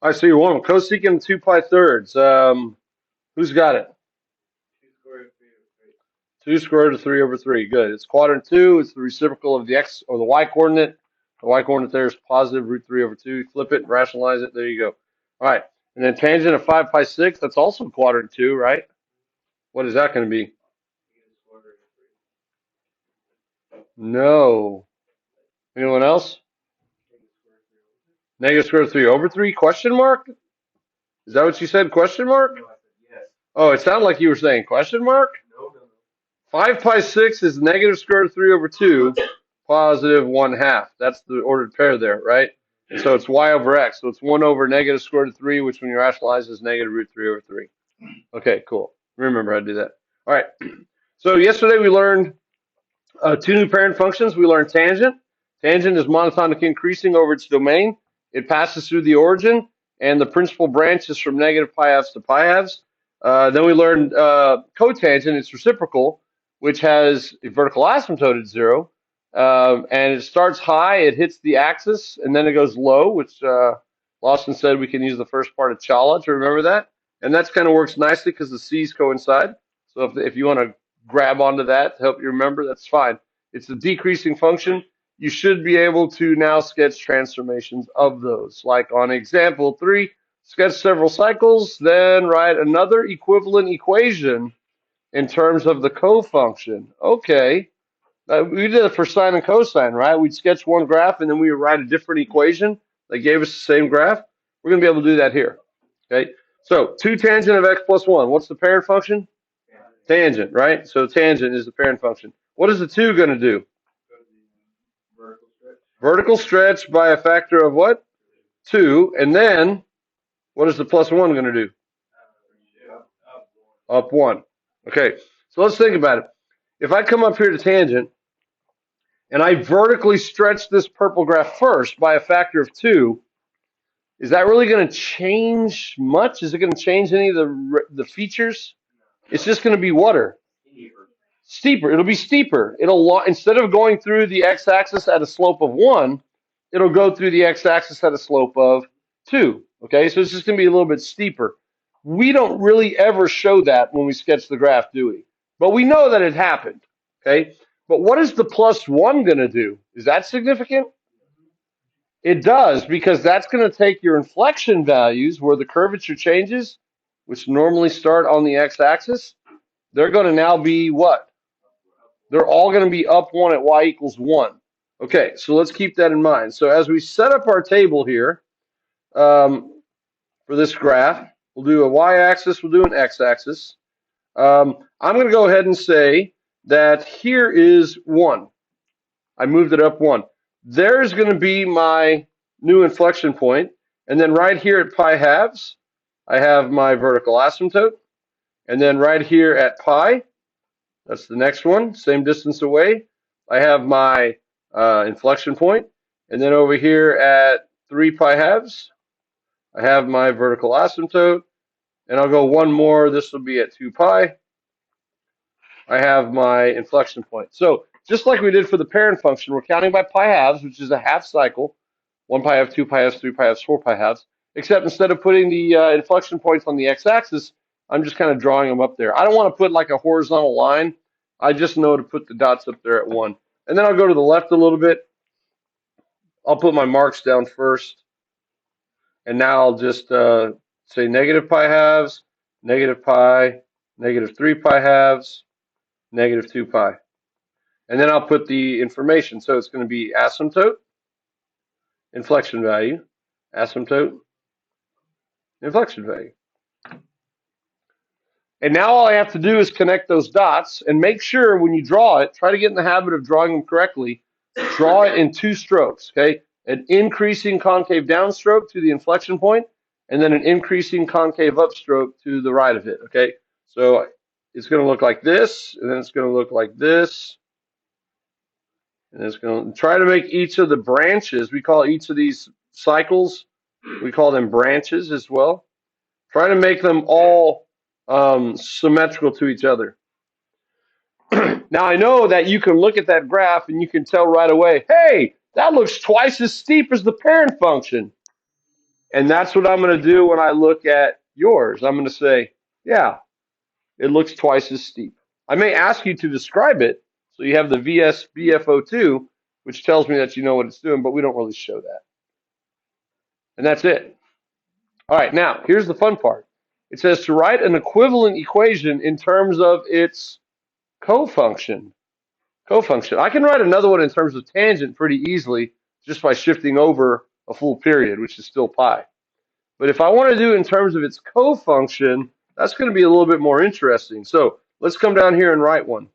All right, so you want cosecant 2 pi thirds. Who's got it? 2 square root of 3 over 3. Good. It's quadrant 2. It's the reciprocal of the x or the y coordinate. The y coordinate there is positive root 3 over 2. Flip it, rationalize it. There you go. All right. And then tangent of 5 pi 6. That's also quadrant 2, right? What is that going to be? No. Anyone else? Negative square root of 3 over 3? Question mark? Is that what you said? Question mark? Oh, it sounded like you were saying question mark? 5 pi 6 is negative square root of 3 over 2, positive 1/2. That's the ordered pair there, right? And so it's y over x. So it's 1 over negative square root of 3, which when you rationalize is negative root 3 over 3. Okay, cool. Remember how to do that. All right. So yesterday we learned two new parent functions. We learned tangent. Tangent is monotonic increasing over its domain. It passes through the origin, and the principal branch is from negative pi halves to pi halves. Then we learned cotangent. It's reciprocal, which has a vertical asymptote at 0. And it starts high, it hits the axis, and then it goes low, which Lawson said we can use the first part of Chala to remember that. And that kind of works nicely because the C's coincide. So if you want to grab onto that to help you remember, that's fine. It's a decreasing function. You should be able to now sketch transformations of those. Like on example 3, sketch several cycles, then write another equivalent equation in terms of the cofunction. Okay. We did it for sine and cosine, right? We'd sketch one graph and then we would write a different equation that gave us the same graph. We're going to be able to do that here. Okay. So 2 tangent of x plus 1. What's the parent function? Tangent, right? So tangent is the parent function. What is the 2 going to do? Vertical stretch by a factor of what? 2. And then what is the plus 1 going to do? Up 1. Okay. So let's think about it. If I come up here to tangent and I vertically stretch this purple graph first by a factor of 2, is that really going to change much? Is it going to change any of the features? It's just going to be water. Steeper. It'll be steeper. Instead of going through the x-axis at a slope of 1, it'll go through the x-axis at a slope of 2. Okay, so it's just going to be a little bit steeper. We don't really ever show that when we sketch the graph, do we? But we know that it happened. Okay, but what is the plus 1 going to do? Is that significant? It does, because that's going to take your inflection values where the curvature changes, which normally start on the x-axis. They're going to now be what? They're all going to be up 1 at y equals 1. Okay, so let's keep that in mind. So as we set up our table here for this graph, we'll do a y-axis, we'll do an x-axis. I'm going to go ahead and say that here is 1. I moved it up 1. There's going to be my new inflection point. And then right here at pi halves, I have my vertical asymptote. And then right here at pi, that's the next one, same distance away, I have my inflection point. And then over here at 3 pi halves, I have my vertical asymptote. And I'll go one more. This will be at 2 pi. I have my inflection point. So just like we did for the parent function, we're counting by pi halves, which is a half cycle. 1 pi half, 2 pi halves, 3 pi halves, 4 pi halves. Except instead of putting the inflection points on the x-axis, I'm just kind of drawing them up there. I don't want to put like a horizontal line. I just know to put the dots up there at 1. And then I'll go to the left a little bit. I'll put my marks down first. And now I'll just say negative pi halves, negative pi, negative 3 pi halves, negative 2 pi. And then I'll put the information. So it's going to be asymptote, inflection value, asymptote, inflection value. And now all I have to do is connect those dots and make sure when you draw it, try to get in the habit of drawing them correctly. Draw it in 2 strokes, okay? An increasing concave downstroke to the inflection point, and then an increasing concave upstroke to the right of it, okay? So it's going to look like this, and then it's going to look like this. And it's going to try to make each of the branches, we call each of these cycles, we call them branches as well. Try to make them all symmetrical to each other. Now I know that you can look at that graph and you can tell right away, hey, that looks twice as steep as the parent function. And that's what I'm going to do when I look at yours. I'm going to say, yeah, it looks twice as steep. I may ask you to describe it, so you have the VSBFO2, which tells me that you know what it's doing, but we don't really show that. And that's it. All right, now, here's the fun part. It says to write an equivalent equation in terms of its cofunction. Cofunction. I can write another one in terms of tangent pretty easily just by shifting over a full period, which is still pi. But if I want to do it in terms of its cofunction, that's going to be a little bit more interesting. So let's come down here and write one.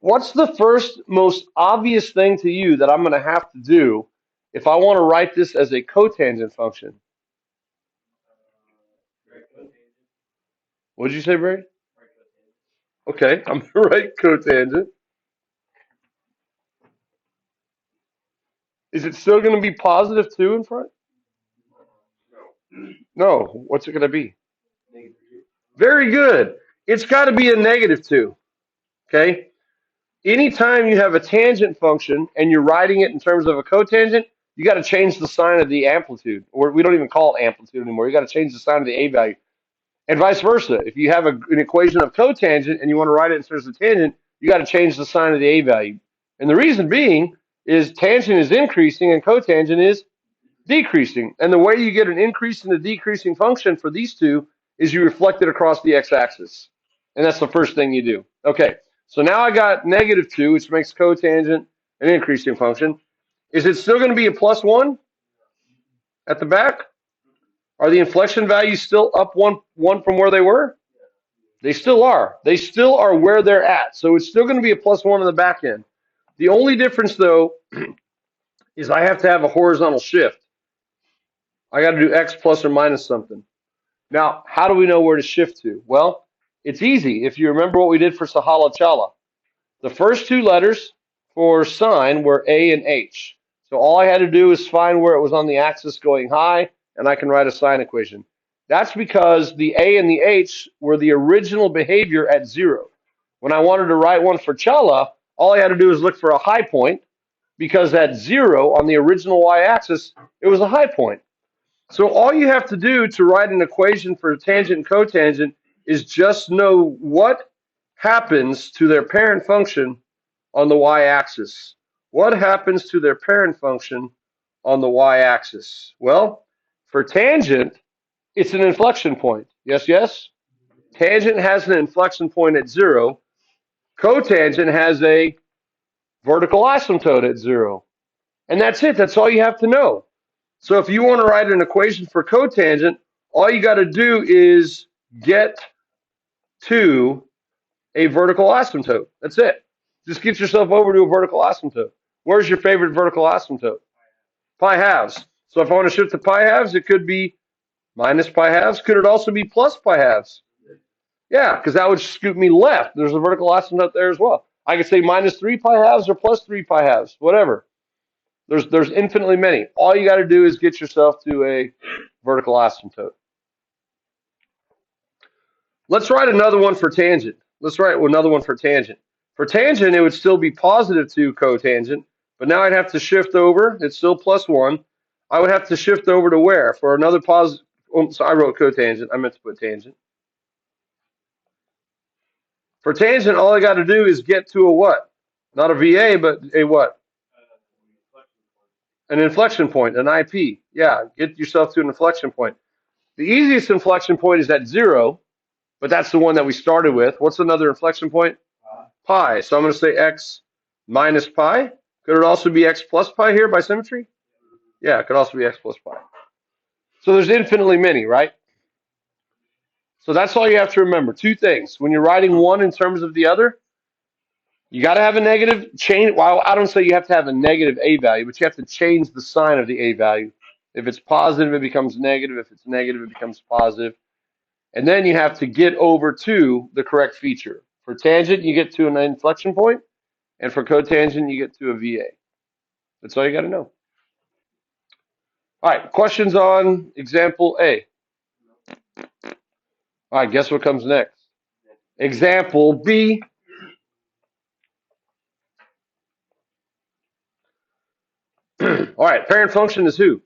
What's the first most obvious thing to you that I'm going to have to do if I want to write this as a cotangent function? What did you say, Barry? Okay, I'm going to write cotangent. Is it still going to be positive 2 in front? No. What's it going to be? Very good. It's got to be a negative 2. Okay? Anytime you have a tangent function and you're writing it in terms of a cotangent, you got to change the sign of the amplitude. Or we don't even call it amplitude anymore. You got to change the sign of the a value. And vice versa. If you have an equation of cotangent and you want to write it in terms of tangent, you got to change the sign of the a value. And the reason being is tangent is increasing and cotangent is decreasing. And the way you get an increase and a decreasing function for these two is you reflect it across the x-axis. And that's the first thing you do. Okay, so now I got negative 2, which makes cotangent an increasing function. Is it still going to be a plus 1 at the back? Are the inflection values still up one from where they were? They still are. They still are where they're at. So it's still going to be a plus 1 on the back end. The only difference, though, is I have to have a horizontal shift. I got to do x plus or minus something. Now, how do we know where to shift to? Well, it's easy. If you remember what we did for Sahala Chala, the first two letters for sine were A and H. So all I had to do is find where it was on the axis going high, and I can write a sine equation. That's because the A and the H were the original behavior at 0. When I wanted to write one for Chala, all I had to do is look for a high point, because at 0 on the original y-axis, it was a high point. So all you have to do to write an equation for tangent and cotangent is just know what happens to their parent function on the y-axis. What happens to their parent function on the y-axis? Well, for tangent, it's an inflection point. Yes, yes? Tangent has an inflection point at 0. Cotangent has a vertical asymptote at 0. And that's it. That's all you have to know. So if you want to write an equation for cotangent, all you got to do is get to a vertical asymptote. That's it. Just get yourself over to a vertical asymptote. Where's your favorite vertical asymptote? Pi halves. So if I want to shift to pi halves, it could be minus pi halves. Could it also be plus pi halves? Yeah, because that would scoop me left. There's a vertical asymptote there as well. I could say minus 3 pi halves or plus 3 pi halves, whatever. There's infinitely many. All you got to do is get yourself to a vertical asymptote. Let's write another one for tangent. Let's write another one for tangent. For tangent, it would still be positive 2 cotangent, but now I'd have to shift over. It's still plus 1. I would have to shift over to where? For another positive. Oh, so I wrote cotangent. I meant to put tangent. For tangent, all I got to do is get to a what? Not a VA, but a what? An inflection point, an IP. Yeah, get yourself to an inflection point. The easiest inflection point is at 0, but that's the one that we started with. What's another inflection point? Pi. So I'm going to say x minus pi. Could it also be x plus pi here by symmetry? Yeah, it could also be x plus pi. So there's infinitely many, right? So that's all you have to remember. Two things. When you're writing one in terms of the other, you got to have a negative change. Well, I don't say you have to have a negative a value, but you have to change the sign of the a value. If it's positive, it becomes negative. If it's negative, it becomes positive. And then you have to get over to the correct feature. For tangent, you get to an inflection point, and for cotangent, you get to a VA. That's all you got to know. All right, questions on example A? All right, guess what comes next? Example B. All right, parent function is who?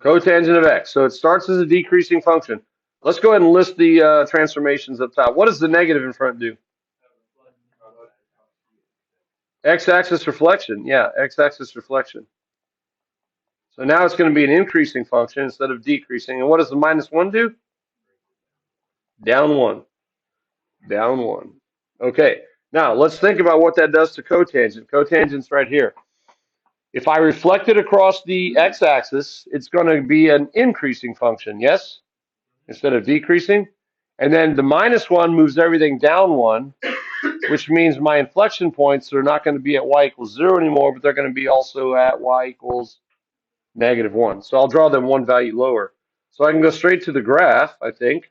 Cotangent of x. So it starts as a decreasing function. Let's go ahead and list the transformations up top. What does the negative in front do? X-axis reflection. Yeah, x-axis reflection. So now it's going to be an increasing function instead of decreasing. And what does the minus 1 do? Down 1. Down 1. Okay, now let's think about what that does to cotangent. Cotangent's right here. If I reflect it across the x-axis, it's going to be an increasing function, yes? Instead of decreasing. And then the minus 1 moves everything down 1, which means my inflection points are not going to be at y equals 0 anymore, but they're going to be also at y equals -1. So I'll draw them one value lower. So I can go straight to the graph, I think.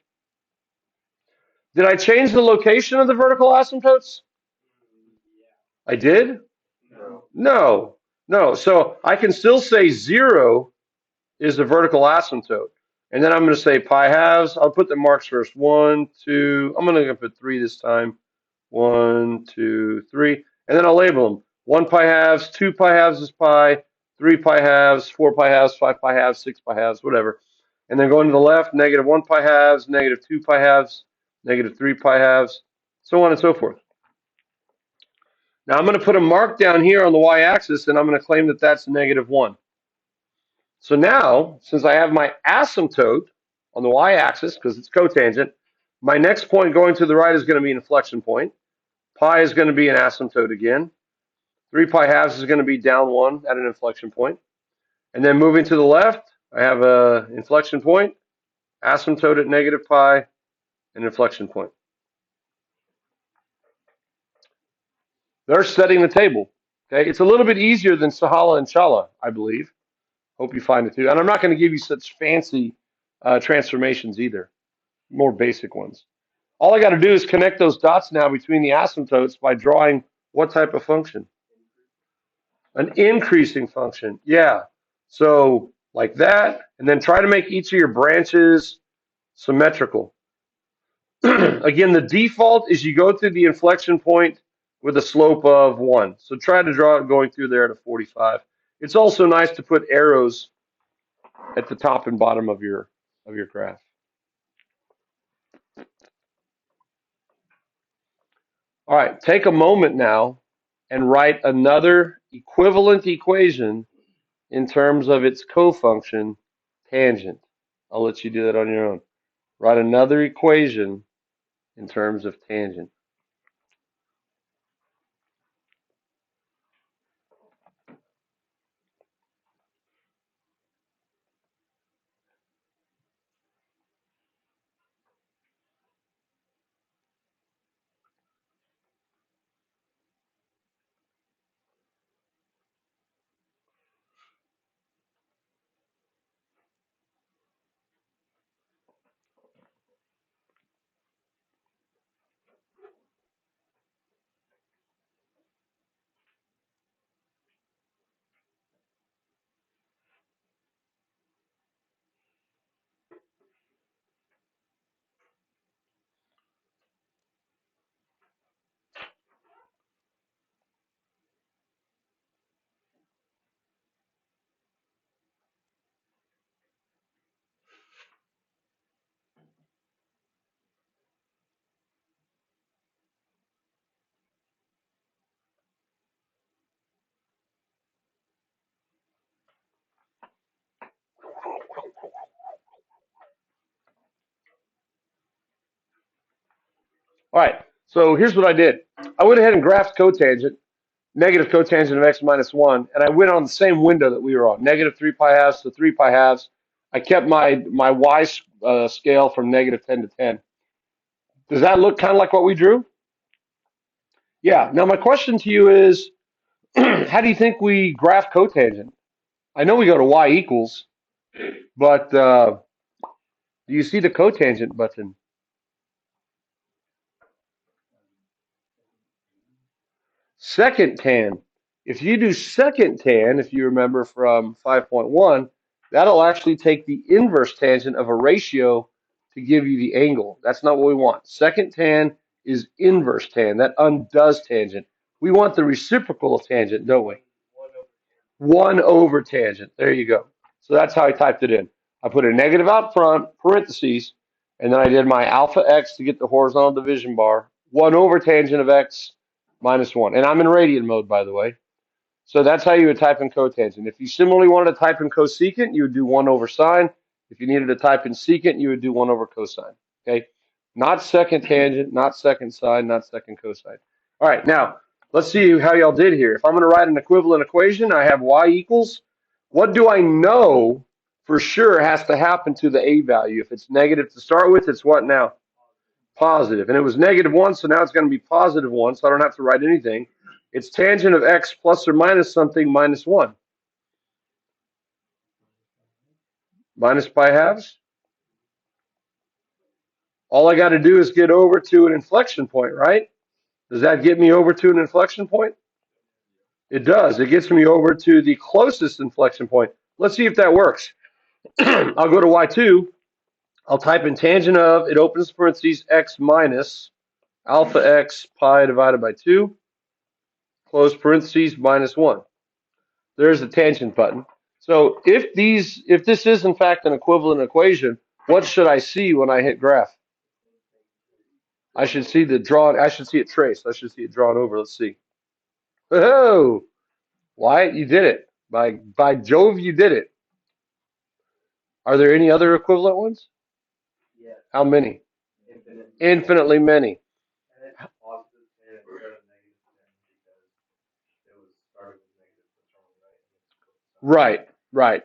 Did I change the location of the vertical asymptotes? I did? No. No. So I can still say 0 is the vertical asymptote. And then I'm going to say pi halves. I'll put the marks first. 1, 2. I'm going to put 3 this time. 1, 2, 3. And then I'll label them. 1 pi halves, 2 pi halves is pi, 3 pi halves, 4 pi halves, 5 pi halves, 6 pi halves, whatever. And then going to the left, -1 pi halves, -2 pi halves, -3 pi halves, so on and so forth. Now I'm going to put a mark down here on the y-axis, and I'm going to claim that that's -1. So now, since I have my asymptote on the y-axis, because it's cotangent, my next point going to the right is going to be an inflection point. Pi is going to be an asymptote again. 3 pi halves is going to be down 1 at an inflection point. And then moving to the left, I have an inflection point, asymptote at -pi, and inflection point. They're setting the table. Okay, it's a little bit easier than Sahala and Chala, I believe. Hope you find it too. And I'm not going to give you such fancy transformations either, more basic ones. All I got to do is connect those dots now between the asymptotes by drawing what type of function? An increasing function. Yeah. So like that, and then try to make each of your branches symmetrical. Again, the default is you go through the inflection point with a slope of 1. So try to draw it going through there at a 45. It's also nice to put arrows at the top and bottom of your graph. All right, take a moment now and write another equivalent equation in terms of its cofunction, tangent. I'll let you do that on your own. Write another equation in terms of tangent. All right, so here's what I did. I went ahead and graphed cotangent, negative cotangent of x minus 1, and I went on the same window that we were on, -3 pi halves to 3 pi halves. I kept my y scale from -10 to 10. Does that look kind of like what we drew? Yeah. Now my question to you is, how do you think we graph cotangent? I know we go to y equals, but do you see the cotangent button? Secant tan. If you do secant tan, if you remember from 5.1, that'll actually take the inverse tangent of a ratio to give you the angle. That's not what we want. Secant tan is inverse tan. That undoes tangent. We want the reciprocal of tangent, don't we? 1 over tangent. There you go. So that's how I typed it in. I put a negative out front, parentheses, and then I did my alpha x to get the horizontal division bar, 1 over tangent of x minus 1. And I'm in radian mode, by the way. So that's how you would type in cotangent. If you similarly wanted to type in cosecant, you would do 1 over sine. If you needed to type in secant, you would do 1 over cosine. Okay? Not second tangent, not second sine, not second cosine. All right, now let's see how y'all did here. If I'm going to write an equivalent equation, I have y equals. What do I know for sure has to happen to the a value? If it's negative to start with, it's what now? Positive. And it was -1, so now it's going to be +1, so I don't have to write anything. It's tangent of x plus or minus something minus 1. Minus pi halves. All I got to do is get over to an inflection point, right? Does that get me over to an inflection point? It does. It gets me over to the closest inflection point. Let's see if that works. I'll go to y2. I'll type in tangent of, it opens parentheses, x minus alpha x pi divided by 2, close parentheses, minus 1. There's the tangent button. So if this is in fact an equivalent equation, what should I see when I hit graph? I should see the drawn. I should see it traced. I should see it drawn over. Let's see. Oh, Wyatt, you did it. By Jove, you did it. Are there any other equivalent ones? Yes. How many? Infinitely many. And it's positive 10 instead of -10 because it was started with negative for Right, right.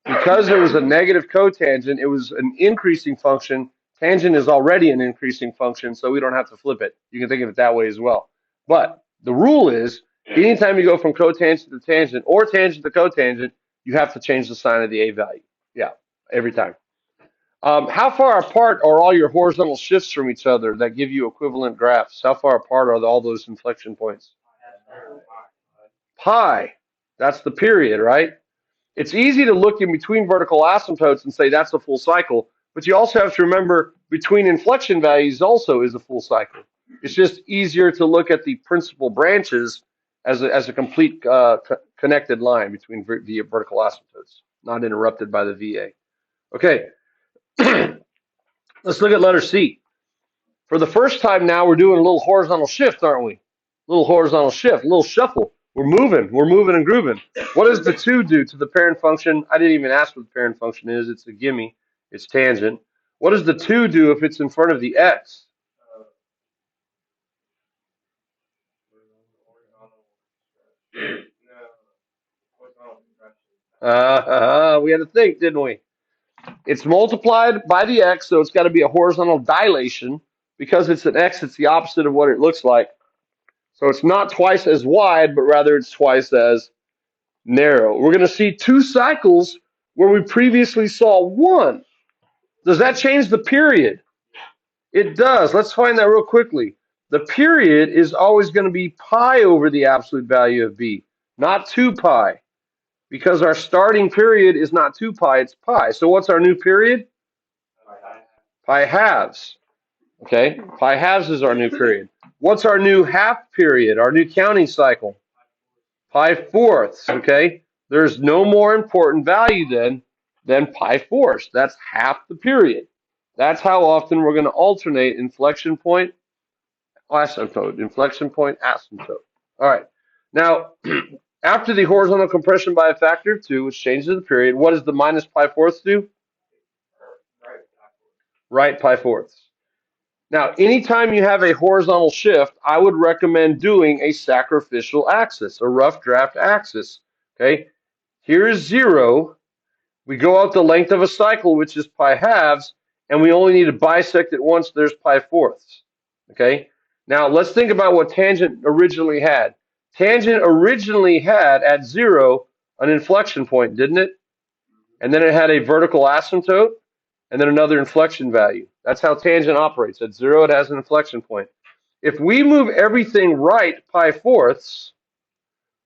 Because it was a negative cotangent, it was an increasing function. Tangent is already an increasing function, so we don't have to flip it. You can think of it that way as well. But the rule is, anytime you go from cotangent to tangent or tangent to cotangent, you have to change the sign of the a value. Yeah, every time. How far apart are all your horizontal shifts from each other that give you equivalent graphs? How far apart are all those inflection points? Pi. That's the period, right? It's easy to look in between vertical asymptotes and say that's a full cycle, but you also have to remember between inflection values also is a full cycle. It's just easier to look at the principal branches as a complete connected line between via vertical asymptotes, not interrupted by the VA. Okay, let's look at letter C. For the first time now, we're doing a little horizontal shift, aren't we? A little horizontal shift, a little shuffle. We're moving and grooving. What does the 2 do to the parent function? I didn't even ask what the parent function is. It's a gimme. It's tangent. What does the 2 do if it's in front of the x? We had to think, didn't we? It's multiplied by the x, so it's got to be a horizontal dilation. Because it's an x, it's the opposite of what it looks like. So it's not twice as wide, but rather it's twice as narrow. We're going to see 2 cycles where we previously saw 1. Does that change the period? It does. Let's find that real quickly. The period is always going to be pi over the absolute value of b, not 2 pi, because our starting period is not 2 pi, it's pi. So what's our new period? Pi halves. Okay, pi halves is our new period. What's our new half period, our new counting cycle? Pi fourths, okay? There's no more important value then than pi fourths. That's half the period. That's how often we're going to alternate inflection point, asymptote, inflection point, asymptote. All right. Now, after the horizontal compression by a factor of 2, which changes the period, what does the minus pi fourths do? Right pi fourths. Now, anytime you have a horizontal shift, I would recommend doing a sacrificial axis, a rough draft axis. Okay, here is 0. We go out the length of a cycle, which is pi halves, and we only need to bisect it once. There's pi fourths. Okay, now let's think about what tangent originally had. Tangent originally had at 0 an inflection point, didn't it? And then it had a vertical asymptote, and then another inflection value. That's how tangent operates. At 0, it has an inflection point. If we move everything right pi fourths,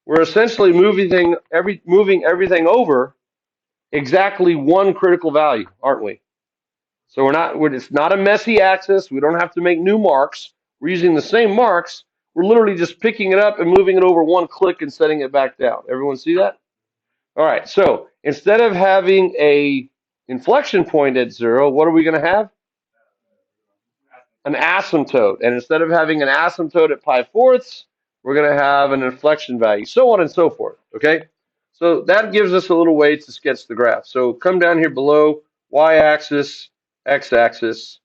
we're essentially moving everything over exactly 1 critical value, aren't we? So it's not a messy axis. We don't have to make new marks. We're using the same marks. We're literally just picking it up and moving it over 1 click and setting it back down. Everyone see that? All right, so Instead of having a inflection point at 0, what are we going to have? An asymptote. And instead of having an asymptote at pi fourths, we're going to have an inflection value, so on and so forth. Okay? So that gives us a little way to sketch the graph. So come down here below, y-axis, x-axis.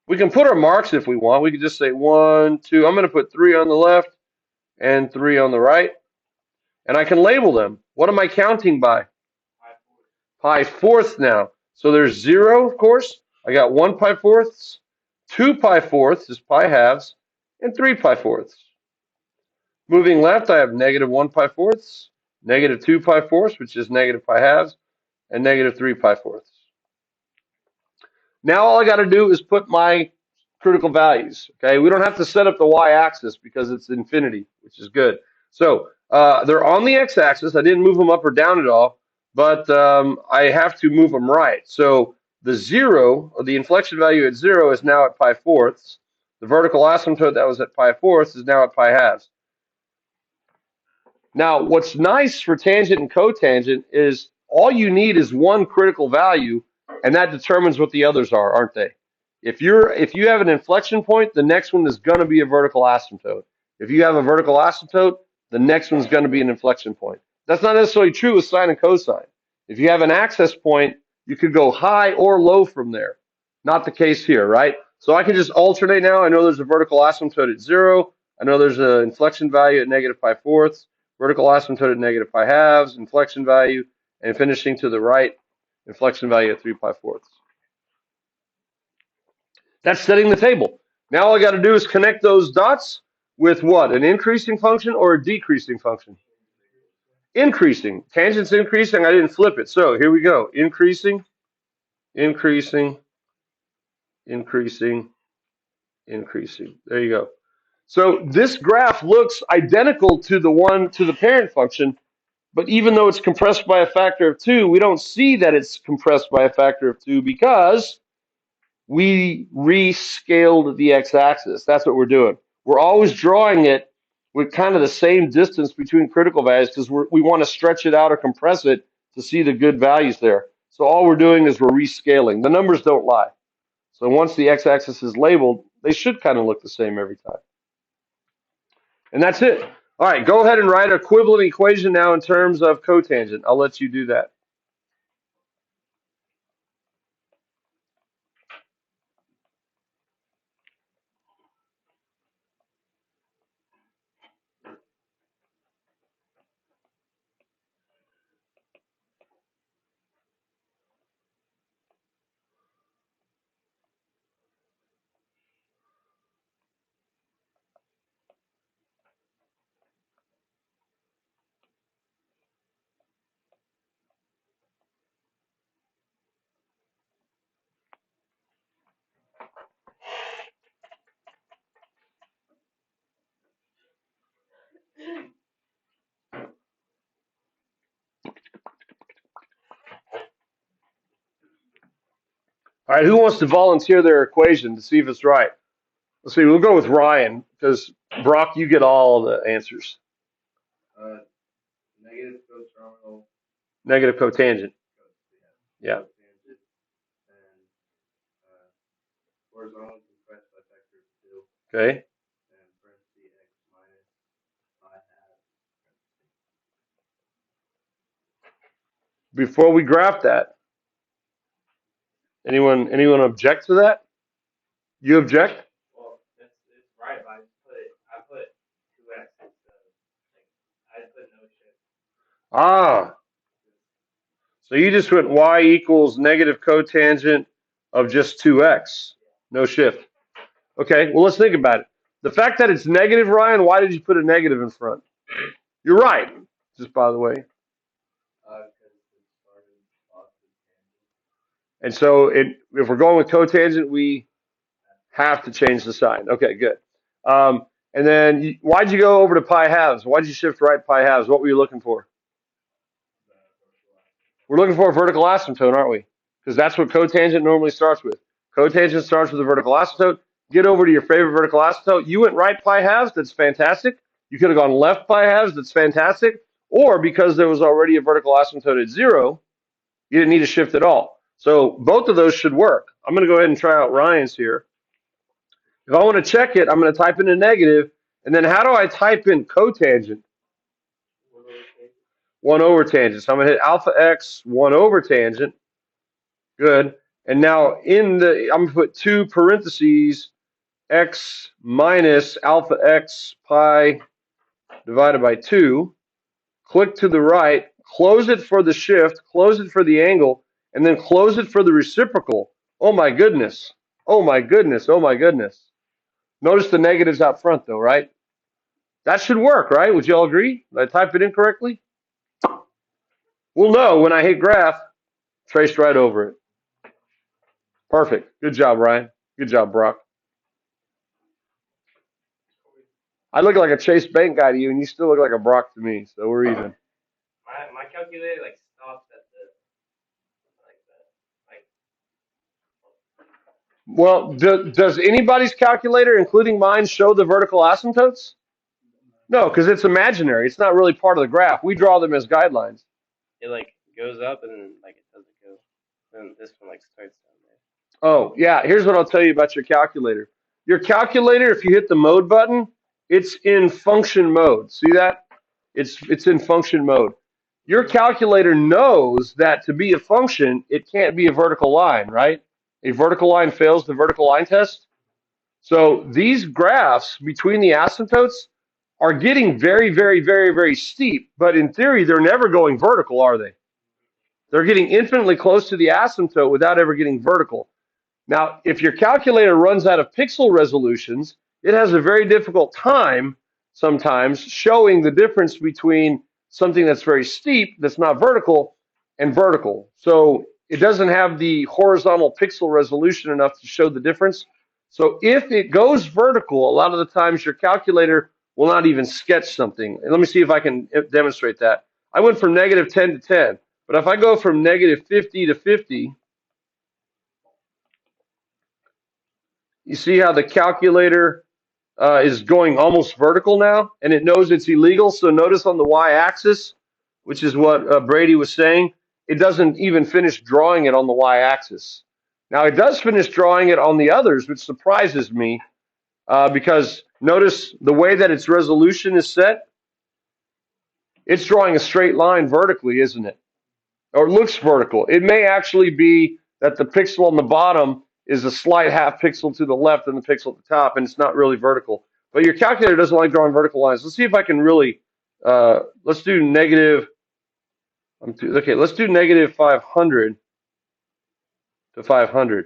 We can put our marks if we want. We could just say 1, 2. I'm going to put 3 on the left and 3 on the right. And I can label them. What am I counting by? Pi fourths now. So there's 0, of course. I got 1 pi fourths, 2 pi fourths is pi halves, and 3 pi fourths. Moving left, I have negative 1 pi fourths, negative 2 pi fourths, which is negative pi halves, and negative 3 pi fourths. Now all I got to do is put my critical values. Okay, we don't have to set up the y-axis because it's infinity, which is good. So they're on the x-axis. I didn't move them up or down at all, but I have to move them right. So the 0, or the inflection value at 0, is now at pi fourths. The vertical asymptote that was at pi fourths is now at pi halves. Now, what's nice for tangent and cotangent is all you need is one critical value, and that determines what the others are, aren't they? If you have an inflection point, the next one is going to be a vertical asymptote. If you have a vertical asymptote, the next one's going to be an inflection point. That's not necessarily true with sine and cosine. If you have an access point, you could go high or low from there. Not the case here, right? So I can just alternate now. I know there's a vertical asymptote at 0. I know there's an inflection value at negative pi fourths. Vertical asymptote at negative pi halves, inflection value, and finishing to the right, inflection value at 3 pi fourths. That's setting the table. Now all I got to do is connect those dots with what? An increasing function or a decreasing function? Increasing. Tangent's increasing. I didn't flip it. So here we go. Increasing, increasing, increasing, increasing. There you go. So this graph looks identical to the parent function, but even though it's compressed by a factor of 2, we don't see that it's compressed by a factor of 2 because we rescaled the x-axis. That's what we're doing. We're always drawing it with kind of the same distance between critical values because we want to stretch it out or compress it to see the good values there. So all we're doing is we're rescaling. The numbers don't lie. So once the x-axis is labeled, they should kind of look the same every time. And that's it. All right, go ahead and write an equivalent equation now in terms of cotangent. I'll let you do that. All right, who wants to volunteer their equation to see if it's right? Let's see, we'll go with Ryan because Brock, you get all the answers. Negative coterminal. Negative cotangent. Yeah. Cotangent, and horizontally compressed by factor of 2. Okay. And parentheses x minus pi halves. Before we graph that, anyone object to that? You object? Well, it's right, but I put 2x instead of, I put no shift. Ah. So you just went y equals negative cotangent of just 2x. No shift. Okay, well, let's think about it. The fact that it's negative, Ryan, why did you put a negative in front? You're right, just by the way. Because it started positive tangent. And so if we're going with cotangent, we have to change the sign. Okay, good. And then why'd you go over to pi halves? Why'd you shift right pi halves? What were you looking for? We're looking for a vertical asymptote, aren't we? Because that's what cotangent normally starts with. Cotangent starts with a vertical asymptote. Get over to your favorite vertical asymptote. You went right pi halves. That's fantastic. You could have gone left pi halves. That's fantastic. Or because there was already a vertical asymptote at 0, You didn't need to shift at all. So both of those should work. I'm going to go ahead and try out Ryan's here. If I want to check it, I'm going to type in a negative, and then how do I type in cotangent? 1 over tangent. So I'm going to hit alpha x 1 over tangent. Good. And now I'm going to put 2 parentheses x minus alpha x pi divided by 2. Click to the right, close it for the shift, close it for the angle, and then close it for the reciprocal. Oh my goodness. Oh my goodness. Oh my goodness. Notice the negatives out front though, right? That should work, right? Would you all agree? Did I type it in correctly? We'll know when I hit graph, traced right over it. Perfect. Good job, Ryan. Good job, Brock. I look like a Chase Bank guy to you, and you still look like a Brock to me, so we're even. My calculator like stops at the Well, does anybody's calculator, including mine, show the vertical asymptotes? No, because it's imaginary. It's not really part of the graph. We draw them as guidelines. it like goes up and then like it doesn't go. Then this one like starts down there. Oh, yeah. Here's what I'll tell you about your calculator. Your calculator, if you hit the mode button, it's in function mode. See that? It's in function mode. Your calculator knows that to be a function, it can't be a vertical line, right? A vertical line fails the vertical line test. So these graphs between the asymptotes are getting very, very, very, very steep. But in theory, they're never going vertical, are they? They're getting infinitely close to the asymptote without ever getting vertical. Now, if your calculator runs out of pixel resolutions, it has a very difficult time sometimes showing the difference between something that's very steep, that's not vertical, and vertical. So it doesn't have the horizontal pixel resolution enough to show the difference. So if it goes vertical, a lot of the times your calculator will not even sketch something. And let me see if I can demonstrate that. I went from negative 10 to 10, but if I go from negative 50 to 50, you see how the calculator is going almost vertical now, and it knows it's illegal. So notice on the y-axis, which is what Brady was saying, it doesn't even finish drawing it on the y-axis. Now it does finish drawing it on the others, which surprises me because notice the way that its resolution is set. It's drawing a straight line vertically, isn't it? Or it looks vertical. It may actually be that the pixel on the bottom is a slight half pixel to the left and the pixel at the top, and it's not really vertical. But your calculator doesn't like drawing vertical lines. Let's see if I can really, let's do negative, okay, let's do negative 500 to 500.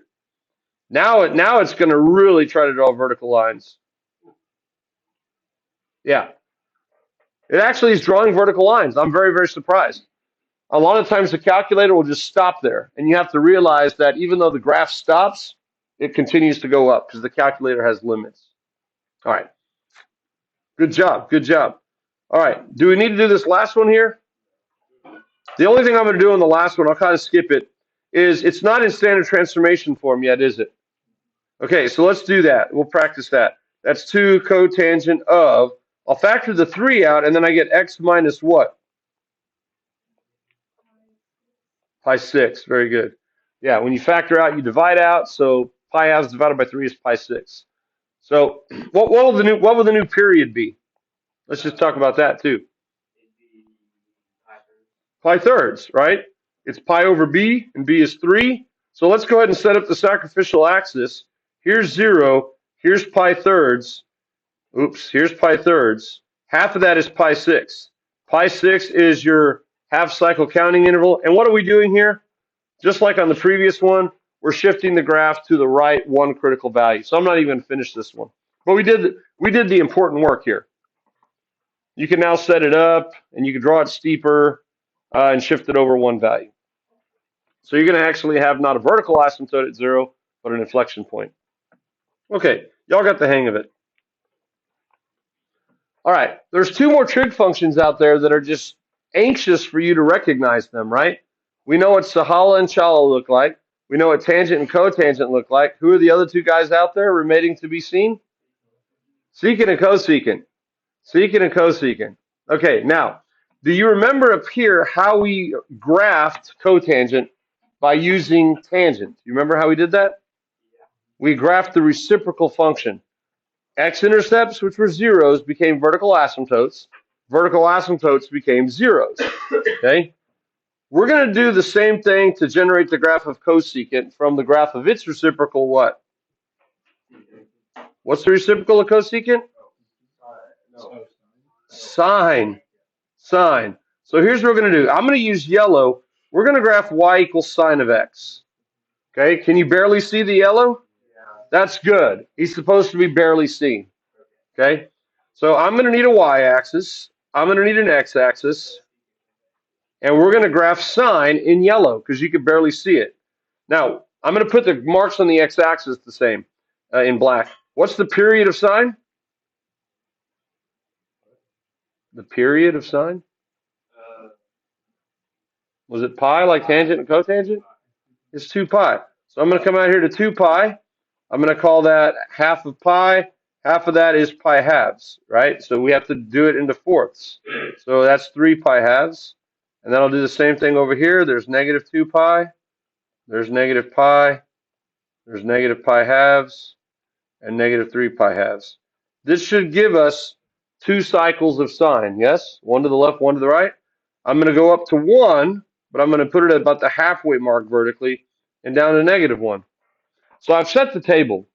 Now it's going to really try to draw vertical lines. Yeah. It actually is drawing vertical lines. I'm very, very surprised. A lot of times the calculator will just stop there, and you have to realize that even though the graph stops, it continues to go up because the calculator has limits. All right. Good job. Good job. All right. Do we need to do this last one here? The only thing I'm going to do on the last one, I'll kind of skip it, is it's not in standard transformation form yet, is it? Okay, so let's do that. We'll practice that. That's 2 cotangent of, I'll factor the 3 out, and then I get x minus what? Pi 6. Very good. Yeah, when you factor out, you divide out. So pi halves divided by 3 is pi 6. So what will the new period be? Let's just talk about that too. Pi thirds, right? It's pi over b, and b is 3. So let's go ahead and set up the sacrificial axis. Here's 0. Here's pi thirds. Oops, here's pi thirds. Half of that is pi 6. Pi 6 is your half cycle counting interval. And what are we doing here? Just like on the previous one, we're shifting the graph to the right one critical value. So I'm not even going to finish this one. But we did the important work here. You can now set it up, and you can draw it steeper and shift it over one value. So you're going to actually have not a vertical asymptote at 0, but an inflection point. Okay, y'all got the hang of it. All right, there's 2 more trig functions out there that are just anxious for you to recognize them, right? We know what Sahala and Chala look like. We know what tangent and cotangent look like. Who are the other 2 guys out there remaining to be seen? Secant and cosecant. Secant and cosecant. Okay, now, Do you remember up here how we graphed cotangent by using tangent? You remember how we did that? We graphed the reciprocal function. X-intercepts, which were zeros, became vertical asymptotes. Vertical asymptotes became zeros. Okay? We're going to do the same thing to generate the graph of cosecant from the graph of its reciprocal what? What's the reciprocal of cosecant? Sine. Sine. So here's what we're going to do. I'm going to use yellow. We're going to graph y equals sine of x. Okay? Can you barely see the yellow? That's good. He's supposed to be barely seen. Okay? So I'm going to need a y-axis. I'm going to need an x-axis. And we're going to graph sine in yellow because you can barely see it. Now, I'm going to put the marks on the x-axis the same in black. What's the period of sine? The period of sine? Was it pi like tangent and cotangent? It's 2 pi. So I'm going to come out here to 2 pi. I'm going to call that half of pi. Half of that is pi halves, right? So we have to do it into fourths. So that's 3 pi halves. And then I'll do the same thing over here. There's negative 2 pi. There's negative pi. There's negative pi halves. And negative 3 pi halves. This should give us 2 cycles of sine, yes? One to the left, one to the right. I'm going to go up to 1, but I'm going to put it at about the halfway mark vertically and down to negative 1. So I've set the table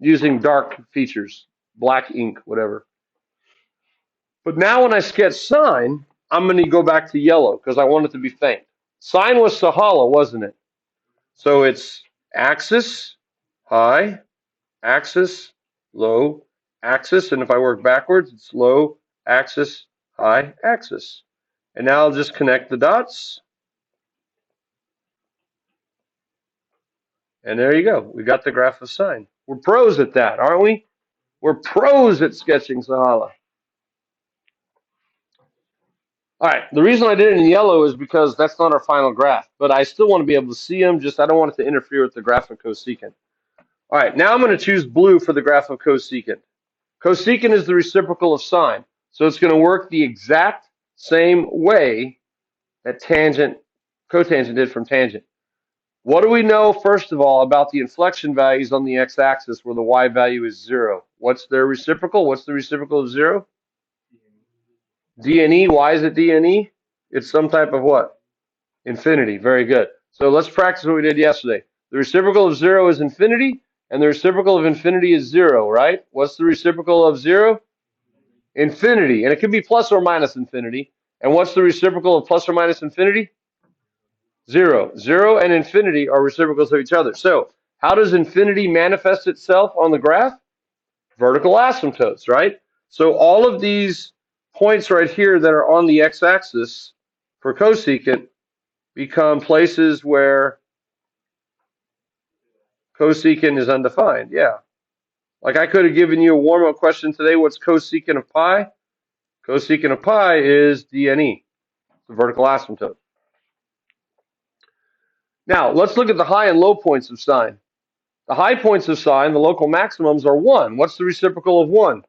using dark features, black ink, whatever. But now when I sketch sine, I'm going to go back to yellow because I want it to be faint. Sine was Sahala, wasn't it? So it's axis, high, axis, low, axis, and if I work backwards, it's low, axis, high, axis. And now I'll just connect the dots. And there you go. We got the graph of sine. We're pros at that, aren't we? We're pros at sketching Sahala. All right, the reason I did it in yellow is because that's not our final graph, but I still want to be able to see them, just I don't want it to interfere with the graph of cosecant. All right, now I'm going to choose blue for the graph of cosecant. Cosecant is the reciprocal of sine, so it's going to work the exact same way that cotangent did from tangent. What do we know, first of all, about the inflection values on the x-axis where the y value is 0? What's their reciprocal? What's the reciprocal of 0? D and E. Why is it D and E? It's some type of what? Infinity. Very good. So let's practice what we did yesterday. The reciprocal of 0 is infinity, and the reciprocal of infinity is 0, right? What's the reciprocal of 0? Infinity. And it could be plus or minus infinity. And what's the reciprocal of plus or minus infinity? 0. 0 and infinity are reciprocals of each other. So how does infinity manifest itself on the graph? Vertical asymptotes, right? So all of these points right here that are on the x-axis for cosecant become places where cosecant is undefined. Yeah. Like I could have given you a warm-up question today. What's cosecant of pi? Cosecant of pi is dne, the vertical asymptote. Now, let's look at the high and low points of sine. The high points of sine, the local maximums, are 1. What's the reciprocal of 1?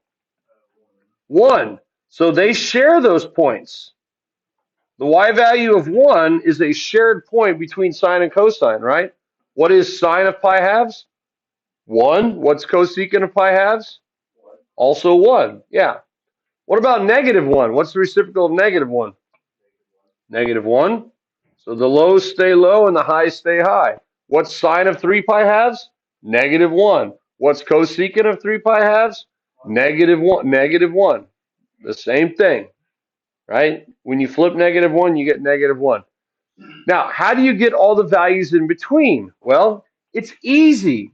1. So they share those points. The y value of 1 is a shared point between sine and cosine, right? What is sine of pi halves? 1. What's cosecant of pi halves? Also 1. Yeah. What about negative 1? What's the reciprocal of negative 1? Negative 1. So the lows stay low and the highs stay high. What's sine of 3 pi halves? Negative 1. What's cosecant of 3 pi halves? Negative 1. Negative 1. The same thing, right? When you flip negative 1, you get negative 1. Now, how do you get all the values in between? Well, it's easy.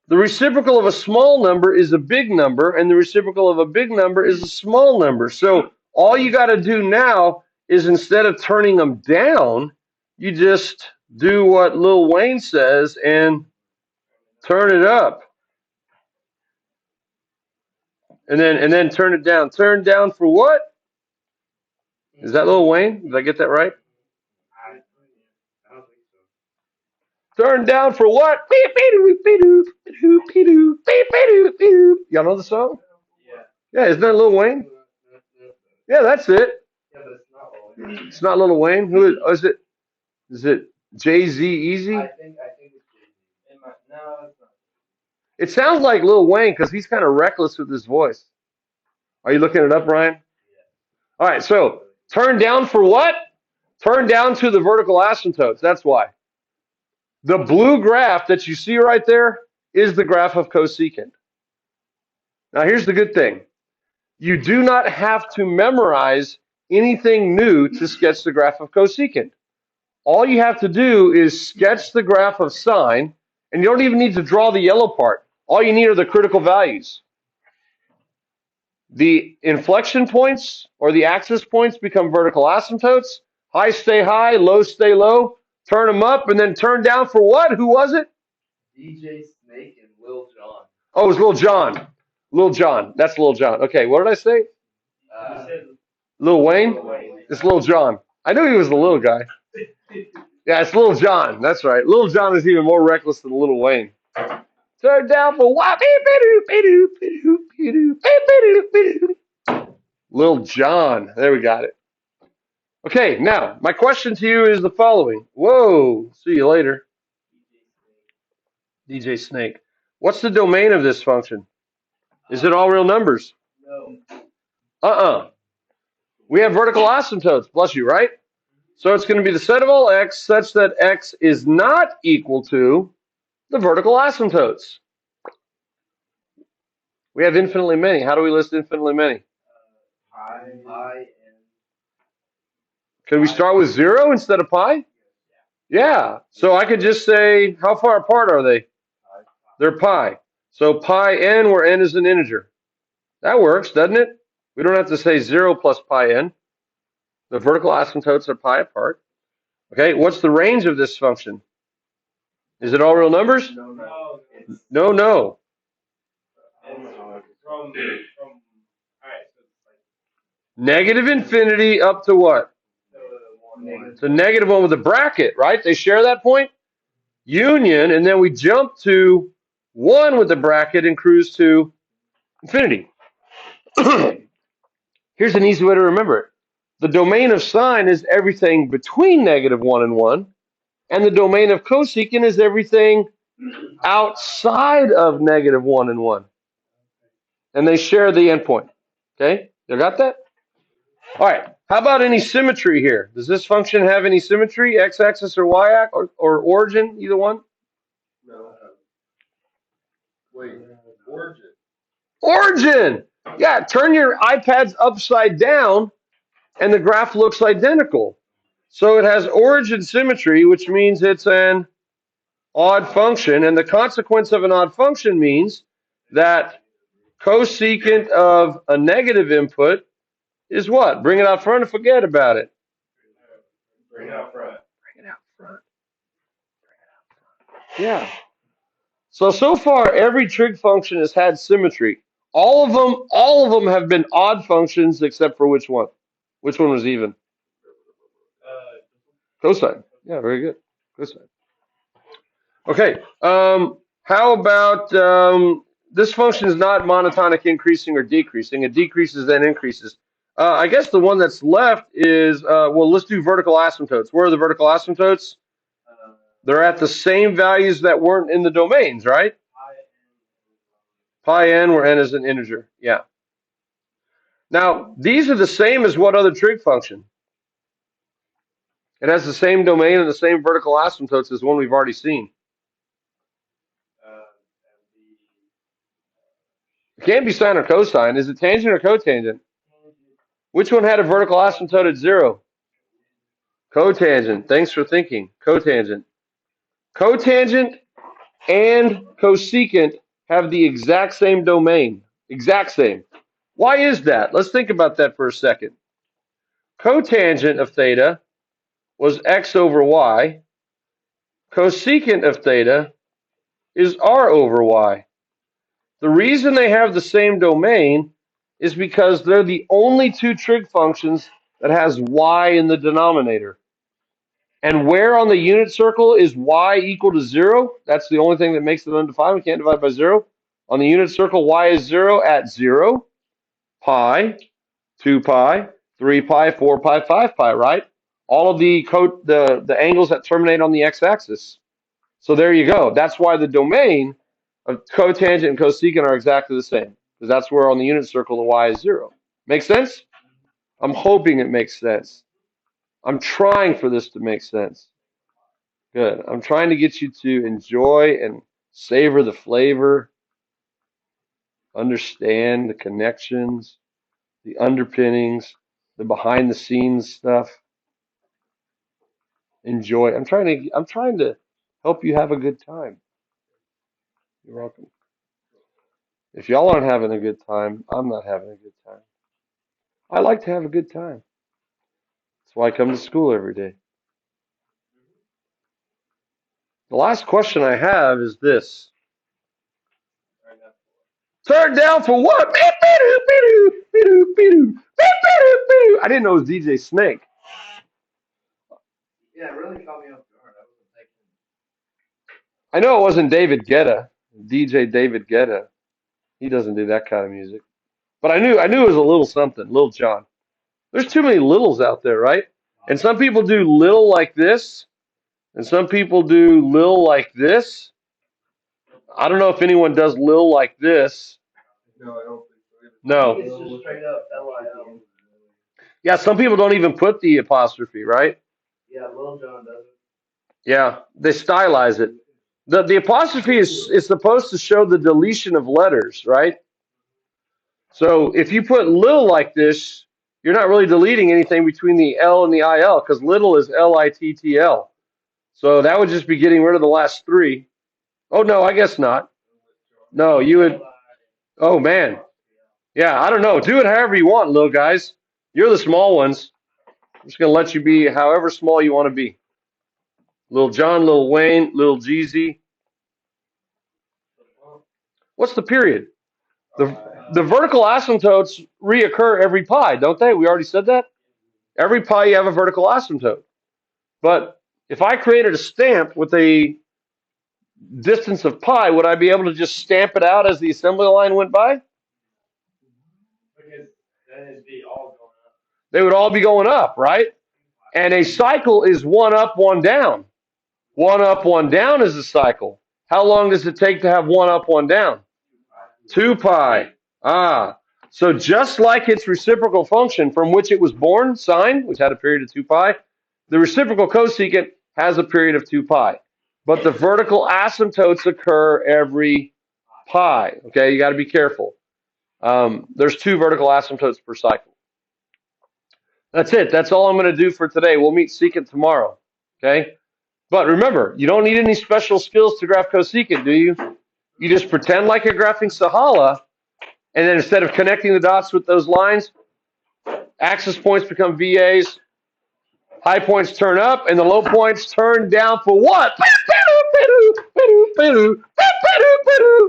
The reciprocal of a small number is a big number, and the reciprocal of a big number is a small number. So all you got to do now is instead of turning them down, you just do what Lil Wayne says and turn it up. And then turn it down. Turn down for what? Is that Lil Wayne? Did I get that right? I don't think so. Turn down for what? Y'all know the song? Yeah. Yeah, isn't that Lil Wayne? Yeah, that's it. Yeah, but it's not Lil Wayne. It's not Lil Wayne. Who is it? Is it Jay-Z Easy? I think it's Jay-Z. No, it's not. It sounds like Lil Wayne because he's kind of reckless with his voice. Are you looking it up, Ryan? All right, so turn down for what? Turn down to the vertical asymptotes. That's why. The blue graph that you see right there is the graph of cosecant. Now, here's the good thing. You do not have to memorize anything new to sketch the graph of cosecant. All you have to do is sketch the graph of sine, and you don't even need to draw the yellow part. All you need are the critical values. The inflection points or the axis points become vertical asymptotes. High stay high, low stay low. Turn them up and then turn down for what? Who was it? DJ Snake and Lil Jon. Oh, it was Lil Jon. Lil Jon. That's Lil Jon. Okay, what did I say? Lil Wayne? It's Lil Jon. I knew he was the little guy. Yeah, it's Lil Jon. That's right. Lil Jon is even more reckless than Lil Wayne. Turn down for what? Lil Jon. There we got it. Okay, now, my question to you is the following. Whoa, see you later. DJ Snake. What's the domain of this function? Is it all real numbers? No. We have vertical asymptotes, bless you, right? So it's going to be the set of all x such that x is not equal to the vertical asymptotes. We have infinitely many. How do we list infinitely many? Pi and. Can we start with 0 instead of pi? Yeah. So I could just say, how far apart are they? They're pi. So pi n, where n is an integer. That works, doesn't it? We don't have to say 0 plus pi n. The vertical asymptotes are pi apart. Okay, what's the range of this function? Is it all real numbers? No. No. From alright, so it's like Negative infinity up to what? negative. The negative one with a bracket, right? They share that point? Union, and then we jump to 1 with the bracket and cruise to infinity. Here's an easy way to remember it. The domain of sine is everything between negative 1 and 1, and the domain of cosecant is everything outside of negative 1 and 1. And they share the endpoint. Okay? You got that? All right. How about any symmetry here? Does this function have any symmetry, x-axis or y-axis, or origin, either one? No. Wait, origin. Origin! Yeah, turn your iPads upside down, and the graph looks identical. So it has origin symmetry, which means it's an odd function, and the consequence of an odd function means that cosecant of a negative input is what? Bring it out front and forget about it. Bring it out front. Bring it out front. Yeah. So far, every trig function has had symmetry. All of them have been odd functions except for which one? Which one was even? Cosine. Yeah, very good. Cosine. Okay. How about this function is not monotonic increasing or decreasing. It decreases then increases. I guess the one that's left is, well, let's do vertical asymptotes. Where are the vertical asymptotes? They're at the same values that weren't in the domains, right? Pi n, where n is an integer. Yeah. Now, these are the same as what other trig function? It has the same domain and the same vertical asymptotes as one we've already seen. It can't be sine or cosine. Is it tangent or cotangent? Which one had a vertical asymptote at 0? Cotangent. Thanks for thinking. Cotangent. Cotangent and cosecant have the exact same domain. Exact same. Why is that? Let's think about that for a second. Cotangent of theta was x over y. Cosecant of theta is r over y. The reason they have the same domain is because they're the only two trig functions that has y in the denominator. And where on the unit circle is y equal to 0? That's the only thing that makes it undefined. We can't divide by 0. On the unit circle, y is 0 at 0, pi, 2 pi, 3 pi, 4 pi, 5 pi, right? All of the angles that terminate on the x-axis. So there you go. That's why the domain of cotangent and cosecant are exactly the same, because that's where on the unit circle the y is 0. Make sense? I'm hoping it makes sense. I'm trying for this to make sense. Good. I'm trying to get you to enjoy and savor the flavor, understand the connections, the underpinnings, the behind the scenes stuff. Enjoy. I'm trying to help you have a good time. You're welcome. If y'all aren't having a good time, I'm not having a good time. I like to have a good time. That's why I come to school every day. The last question I have is this. Turn down for what? I didn't know it was DJ Snake. Yeah, it really caught me off guard. I wasn't thinking. I know it wasn't David Guetta, DJ David Guetta. He doesn't do that kind of music. But I knew it was a little something, Lil Jon. There's too many littles out there, right? And some people do lil like this, and some people do lil like this. I don't know if anyone does lil like this. No, I don't think so. No. It's just straight up LIL. Yeah, some people don't even put the apostrophe, right? Yeah, Lil Jon does it. Yeah, they stylize it. The apostrophe is supposed to show the deletion of letters, right? So if you put lil like this, you're not really deleting anything between the L and the IL, because little is LITTL. So that would just be getting rid of the last three. Oh, no, I guess not. No, you would. Oh, man. Yeah, I don't know. Do it however you want, little guys. You're the small ones. I'm just going to let you be however small you want to be. Lil Jon, Lil Wayne, Lil Jeezy. What's the period? The vertical asymptotes reoccur every pi, don't they? We already said that? Every pi you have a vertical asymptote. But if I created a stamp with a distance of pi, would I be able to just stamp it out as the assembly line went by? Because then it'd be all going up. They would all be going up, right? And a cycle is one up, one down. One up, one down is a cycle. How long does it take to have one up, one down? 2 pi. So just like its reciprocal function from which it was born, sine, which had a period of 2 pi, the reciprocal cosecant has a period of 2 pi. But the vertical asymptotes occur every pi. Okay, you got to be careful. There's 2 vertical asymptotes per cycle. That's it. That's all I'm going to do for today. We'll meet secant tomorrow. Okay? But remember, you don't need any special skills to graph cosecant, do you? You just pretend like you're graphing Sahala, and then instead of connecting the dots with those lines, axis points become VAs, high points turn up, and the low points turn down for what?